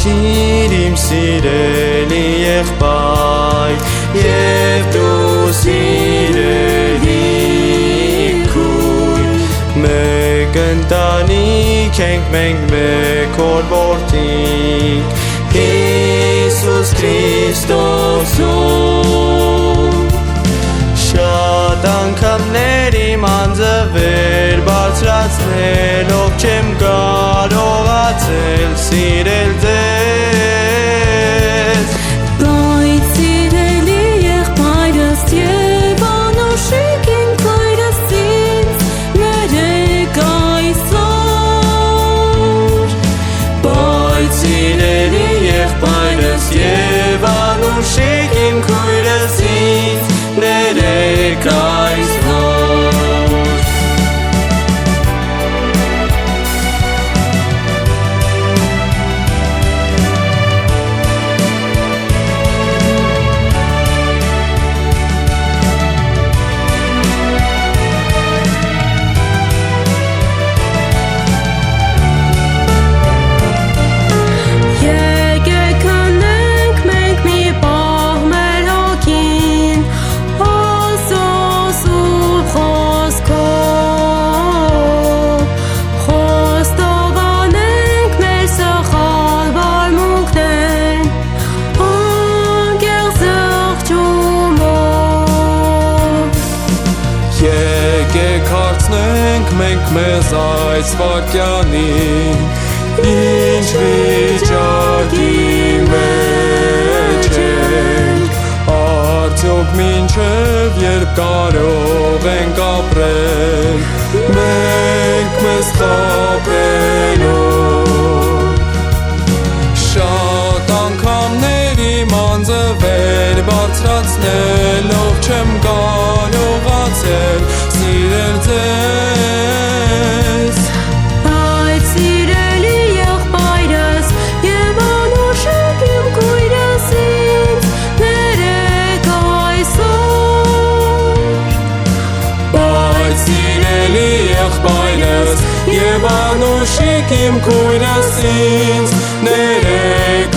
Կանչիր իմ սիրելի եղբայր և դու սիրելի քույր Մեկ ընտանիք ենք մենք մեկ օր որդինք Հիսուս Քրիստոսում Շատ անգամներ իմ անձը վեր բարձրացնելով չեմ կարողացել սիրել ձեզ Բայց սիրելի եղբայրս և անուշիկ իմ քույրս ինձ ներեք այսօր Բայց սիրելի եղբայրս և անուշիկ իմ քույրս ինձ ներեք այսօր Եկեք հարցնենք մենք մեզ այս վայրկյանին Ինչ վիճակի մեջ ենք Արդյոք մինչև երբ կարող ենք ապրել Մենք մեզ խաբելով Շատ անգամներ իմ անձը վեր բարձրացնելով չեմ կարողացել սիրել ձեզ Բայց սիրելի եղբայրս և անուշիկ իմ քույրս ինձ ներեք այսօր Բայց սիրելի եղբայրս և անուշիկ իմ քույրս ինձ ներեք